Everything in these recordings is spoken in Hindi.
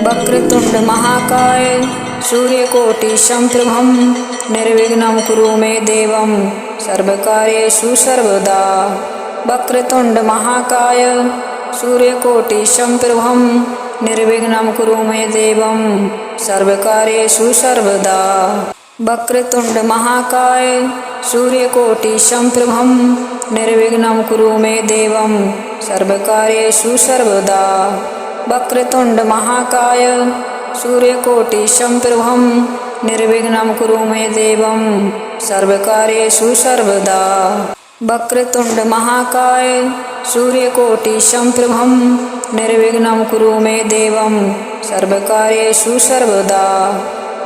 वक्रतुंड महाकाय सूर्यकोटि समप्रभं निर्विघ्नं कुरु मे देवं सर्वकार्येषु सर्वदा। वक्रतुंड महाकाय सूर्यकोटि समप्रभं निर्विघ्नं कुरु मे देवं सर्वकार्येषु सर्वदा। वक्रतुंड महाकाय सूर्यकोटि समप्रभं निर्विघ्नं कुरु मे देवं सर्वकार्येषु सर्वदा। वक्रतुंड महाकाय सूर्यकोटि समप्रभं निर्विघ्नं कुरु मे देवं सर्वकार्येषु सर्वदा। वक्रतुंड महाकाय सूर्यकोटि समप्रभं निर्विघ्नं कुरु मे देवं सर्वकार्येषु सर्वदा।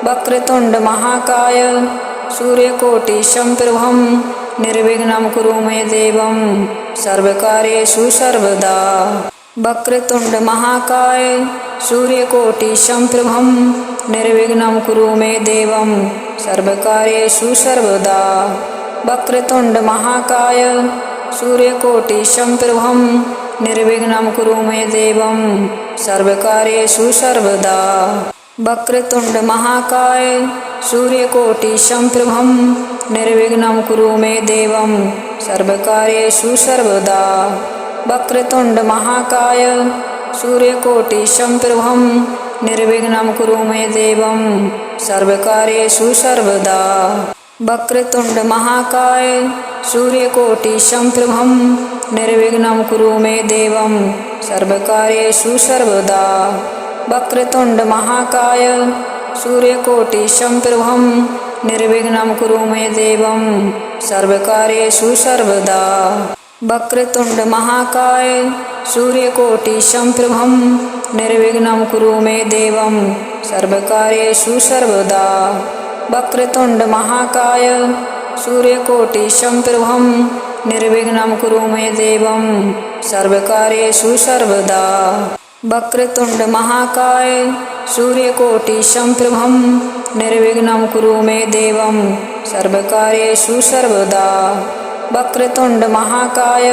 वक्रतुंड महाकाय सूर्यकोटि समप्रभं निर्विघ्नं कुरु मे देवं सर्वकार्येषु सर्वदा। वक्रतुंड महाकाय सूर्यकोटि समप्रभं निर्विघ्नं कुरु मे देवं सर्वकार्येषु सर्वदा। वक्रतुंड महाकाय सूर्यकोटि समप्रभं निर्विघ्नं कुरु मे देवं सर्वकार्येषु सर्वदा। वक्रतुंड महाकाय सूर्यकोटि समप्रभं निर्विघ्नं कुरु मे देवं सर्वकार्येषु सर्वदा। वक्रतुंड महाकाय सूर्यकोटि समप्रभं निर्विघ्नं कुरु मे देवं सर्वकार्येषु सर्वदा। वक्रतुंड महाकाय सूर्यकोटि समप्रभं निर्विघ्नं कुरु मे देवं सर्वकार्येषु सर्वदा। वक्रतुंड महाकाय सूर्यकोटि समप्रभं निर्विघ्नं कुरु मे देवं सर्वकार्येषु सर्वदा। वक्रतुंड महाकाय सूर्यकोटि समप्रभं निर्विघ्नं कुरु मे देवं सर्वकार्येषु सर्वदा। वक्रतुंड महाकाय सूर्यकोटि समप्रभं निर्विघ्नं कुरु मे देवं सर्वकार्येषु सर्वदा। वक्रतुंड महाकाय सूर्यकोटि समप्रभं निर्विघ्नं कुरु मे देवं सर्वकार्येषु सर्वदा। वक्रतुंड महाकाय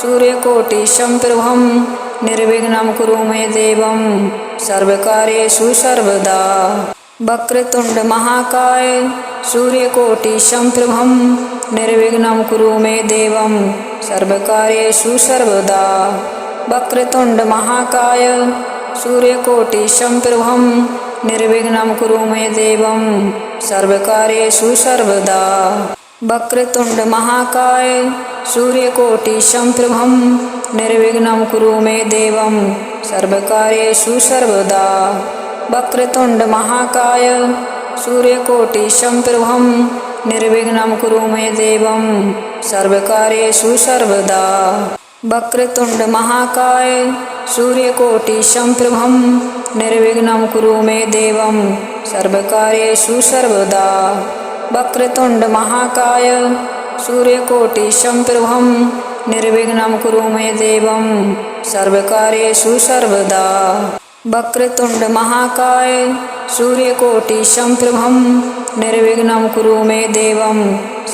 सूर्यकोटि समप्रभं निर्विघ्नं कुरु मे देवं सर्वकार्येषु सर्वदा। वक्रतुंड महाकाय सूर्यकोटि समप्रभं निर्विघ्नं कुरु मे देवं सर्वकार्येषु सर्वदा। वक्रतुंड महाकाय सूर्यकोटि समप्रभं निर्विघ्नं कुरु मे देवं सर्वकार्येषु सर्वदा। वक्रतुंड महाकाय सूर्यकोटि समप्रभं निर्विघ्नं कुरु मे देवं सर्वकार्येषु सर्वदा। वक्रतुंड महाकाय सूर्यकोटि समप्रभं निर्विघ्नं कुरु मे देवं सर्वकार्येषु सर्वदा। वक्रतुंड महाकाय सूर्यकोटि समप्रभं निर्विघ्नं कुरु मे देवं सर्वकार्येषु सर्वदा। वक्रतुंड महाकाय सूर्यकोटि समप्रभं निर्विघ्नं कुरु मे देवं सर्वकार्येषु सर्वदा। वक्रतुंड महाकाय सूर्यकोटि समप्रभं निर्विघ्नं कुरु मे देवं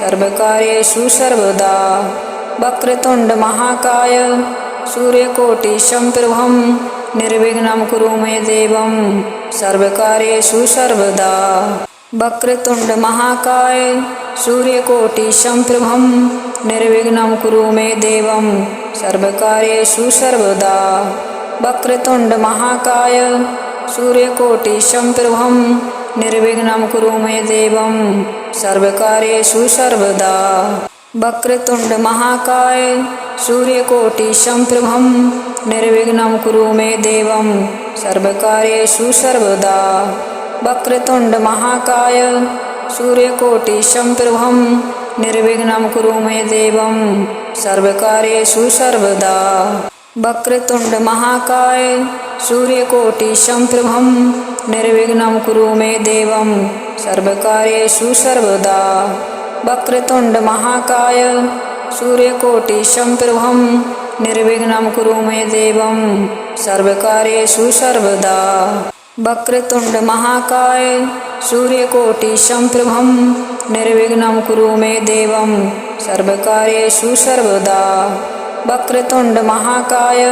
सर्वकार्येषु सर्वदा। वक्रतुंड महाकाय सूर्यकोटि समप्रभं निर्विघ्नं कुरु मे देवं सर्वकार्येषु सर्वदा। वक्रतुंड महाकाय सूर्यकोटि समप्रभं निर्विघ्नं कुरु मे देवं सर्वकार्येषु सर्वदा। वक्रतुंड महाकाय सूर्यकोटि समप्रभं निर्विघ्नं कुरु मे देवं सर्वकार्येषु सर्वदा। वक्रतुंड महाकाय सूर्यकोटि समप्रभं निर्विघ्नं कुरु मे देवं सर्वकार्येषु सर्वदा। वक्रतुंड महाकाय सूर्यकोटि समप्रभं निर्विघ्नं कुरु मे देवं सर्वकार्येषु सर्वदा। वक्रतुंड महाकाय सूर्यकोटि समप्रभं निर्विघ्नं कुरु मे देवं सर्वकार्येषु सर्वदा। वक्रतुंड महाकाय सूर्यकोटि समप्रभं निर्विघ्नं कुरु मे देवं सर्वकार्येषु सर्वदा। वक्रतुंड महाकाय सूर्यकोटि समप्रभं निर्विघ्नं कुरु मे देवं सर्वकार्येषु सर्वदा। वक्रतुंड महाकाय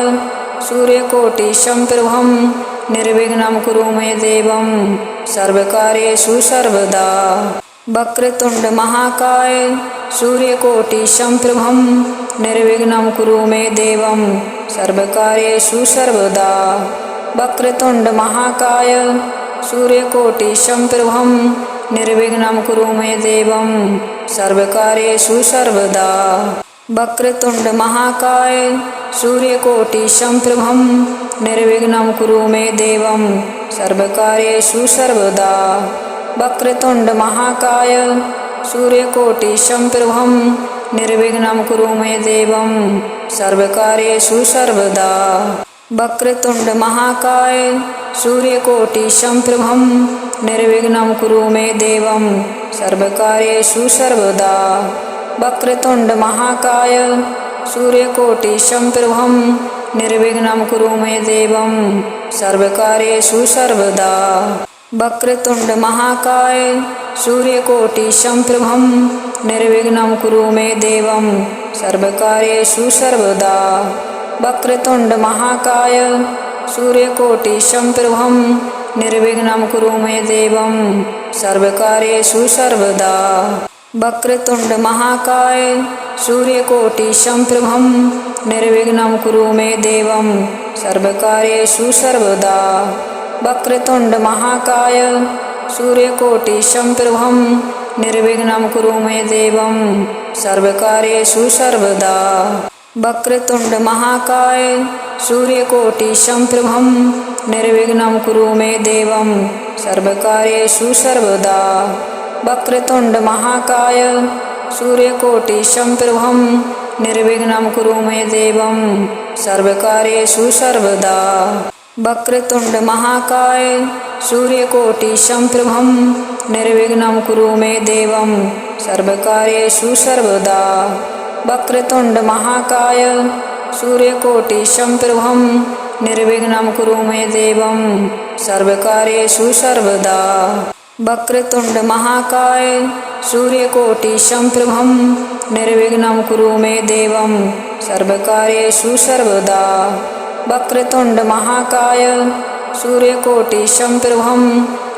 सूर्यकोटि समप्रभं निर्विघ्नं कुरु मे देवं सर्वकार्येषु सर्वदा। वक्रतुंड महाकाय सूर्यकोटि समप्रभं निर्विघ्नं कुरु मे देवं सर्वकार्येषु सर्वदा। वक्रतुंड महाकाय सूर्यकोटि समप्रभं निर्विघ्नं कुरु मे देवं सर्वकार्येषु सर्वदा। वक्रतुंड महाकाय सूर्यकोटि समप्रभं निर्विघ्नं कुरु मे देवं सर्वकार्येषु सर्वदा। वक्रतुंड महाकाय सूर्यकोटि समप्रभं निर्विघ्नं कुरु मे देवं सर्वकार्येषु सर्वदा। वक्रतुंड महाकाय सूर्यकोटि समप्रभं निर्विघ्नं कुरु मे देवं सर्वकार्येषु सर्वदा। वक्रतुंड महाकाय सूर्यकोटि समप्रभं निर्विघ्नं कुरु मे देवं सर्वकार्येषु सर्वदा। वक्रतुंड महाकाय सूर्यकोटि समप्रभं निर्विघ्नं कुरु मे देवं सर्वकार्येषु सर्वदा। वक्रतुंड महाकाय सूर्यकोटि समप्रभं निर्विघ्नं कुरु मे देवं सर्वकार्येषु सर्वदा। वक्रतुंड महाकाय सूर्यकोटि समप्रभं निर्विघ्नं कुरु मे देवं सर्वकार्येषु सर्वदा। वक्रतुंड महाकाय सूर्यकोटि समप्रभं निर्विघ्नं कुरु मे देवं सर्वकार्येषु सर्वदा। वक्रतुंड महाकाय सूर्यकोटि समप्रभं निर्विघ्नं कुरु मे देवं सर्वकार्येषु सर्वदा। वक्रतुंड महाकाय सूर्यकोटि समप्रभं निर्विघ्नं कुरु मे देवं सर्वकार्येषु सर्वदा। वक्रतुंड महाकाय सूर्यकोटि समप्रभं निर्विघ्नं कुरु मे देवं सर्वकार्येषु सर्वदा। वक्रतुंड महाकाय सूर्यकोटि समप्रभं निर्विघ्नं कुरु मे देवं सर्वकार्येषु सर्वदा। वक्रतुंड महाकाय सूर्यकोटि समप्रभं निर्विघ्नं कुरु मे देवं सर्वकार्येषु सर्वदा। वक्रतुंड महाकाय सूर्यकोटि समप्रभं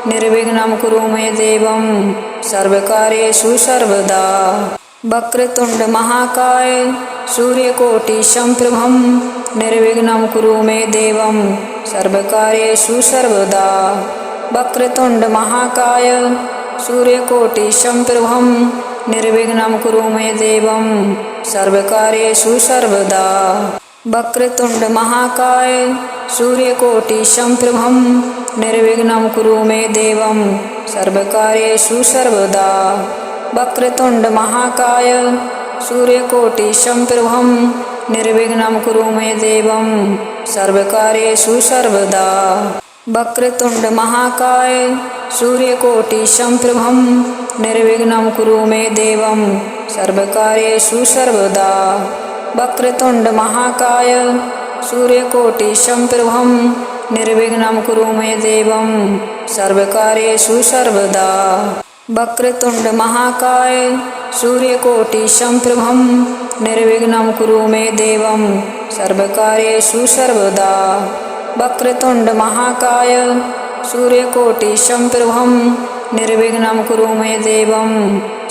निर्विघ्नं कुरु मे देवं सर्वकार्येषु सर्वदा। वक्रतुंड महाकाय सूर्यकोटि समप्रभं निर्विघ्नं कुरु मे देवं सर्वकार्येषु सर्वदा। वक्रतुंड महाकाय सूर्यकोटि समप्रभं निर्विघ्नं कुरु मे देवं सर्वकार्येषु सर्वदा। वक्रतुंड महाकाय सूर्यकोटि समप्रभं निर्विघ्नं कुरु मे देवं सर्वकार्येषु सर्वदा। वक्रतुंड महाकाय सूर्यकोटि समप्रभं निर्विघ्नं कुरु मे देवं सर्वकार्येषु सर्वदा। वक्रतुंड महाकाय सूर्यकोटि समप्रभं निर्विघ्नं कुरु मे देवं सर्वकार्येषु सर्वदा। वक्रतुंड महाकाय सूर्यकोटि समप्रभं निर्विघ्नं कुरु मे देवं सर्वकार्येषु सर्वदा। वक्रतुंड महाकाय सूर्यकोटि समप्रभं निर्विघ्नं कुरु मे देवं सर्वकार्येषु सर्वदा। वक्रतुंड महाकाय सूर्यकोटि समप्रभं निर्विघ्नं कुरु मे देवं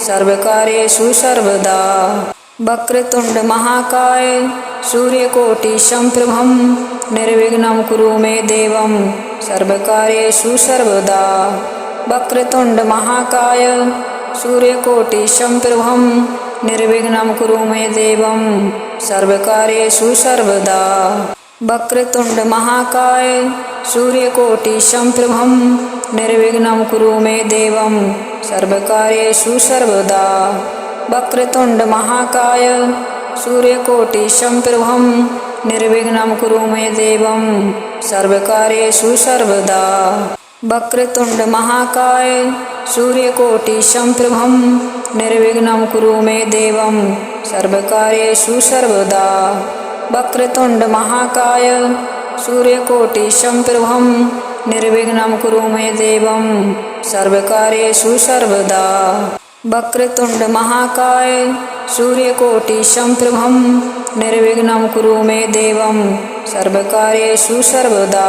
सर्वकार्येषु सर्वदा। वक्रतुंड महाकाय सूर्यकोटि समप्रभं निर्विघ्नं कुरु मे देवं सर्वकार्येषु सर्वदा। वक्रतुंड महाकाय सूर्यकोटि समप्रभं निर्विघ्नं कुरु मे देवं सर्वकार्येषु सर्वदा। वक्रतुंड महाकाय सूर्यकोटि समप्रभं निर्विघ्नं कुरु मे देवं सर्वकार्येषु सर्वदा। वक्रतुंड महाकाय सूर्यकोटि समप्रभं निर्विघ्नं कुरु मे देवं सर्वकार्येषु सर्वदा। वक्रतुंड महाकाय सूर्यकोटि समप्रभं निर्विघ्नं कुरु मे देवं सर्वकार्येषु सर्वदा। वक्रतुंड महाकाय सूर्यकोटि समप्रभं निर्विघ्नं कुरु मे देवं सर्वकार्येषु सर्वदा। वक्रतुंड महाकाय सूर्यकोटि समप्रभं निर्विघ्नं कुरु मे देवं सर्वकार्येषु सर्वदा।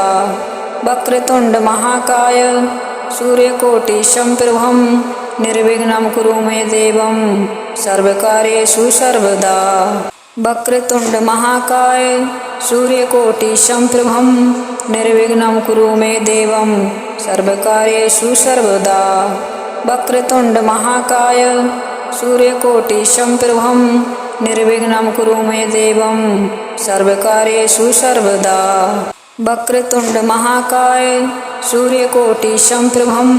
वक्रतुंड महाकाय सूर्यकोटि संप्रभं निर्विघ्नं कुरु मे देवं सर्वकार्येषु सर्वदा। वक्रतुंड महाकाय सूर्यकोटि संप्रभं निर्विघ्नं कुरु मे देवं सर्वकार्येषु सर्वदा। वक्रतुंड महाकाय सूर्यकोटि संप्रभं निर्विघ्नं कुरु मे देवं सर्वकार्येषु सर्वदा। वक्रतुंड महाकाय सूर्यकोटि संप्रभं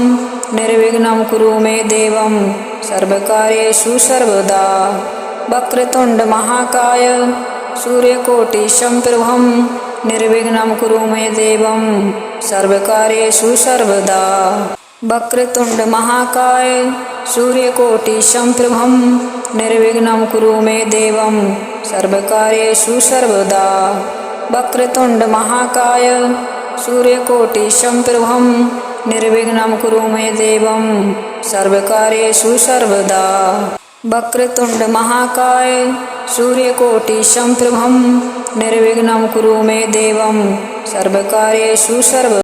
निर्विघ्नं कुरु मे देवं सर्वकार्येषु सर्वदा। वक्रतुंड महाकाय सूर्यकोटि संप्रभं निर्विघ्नं कुरु मे देवं सर्वकार्येषु सर्वदा। वक्रतुंड महाकाय सूर्यकोटि संप्रभं निर्विघ्नं कुरु मे देवं सर्वकार्येषु सर्वदा। वक्रतुंड महाकाय सूर्यकोटि संप्रभं निर्विघ्नं कुरु मे देवं सर्वकार्येषु सर्वदा। वक्रतुंड महाकाय सूर्यकोटि संप्रभं निर्विघ्नं कुरु मे देवं सर्वकार्येषु सर्वदा।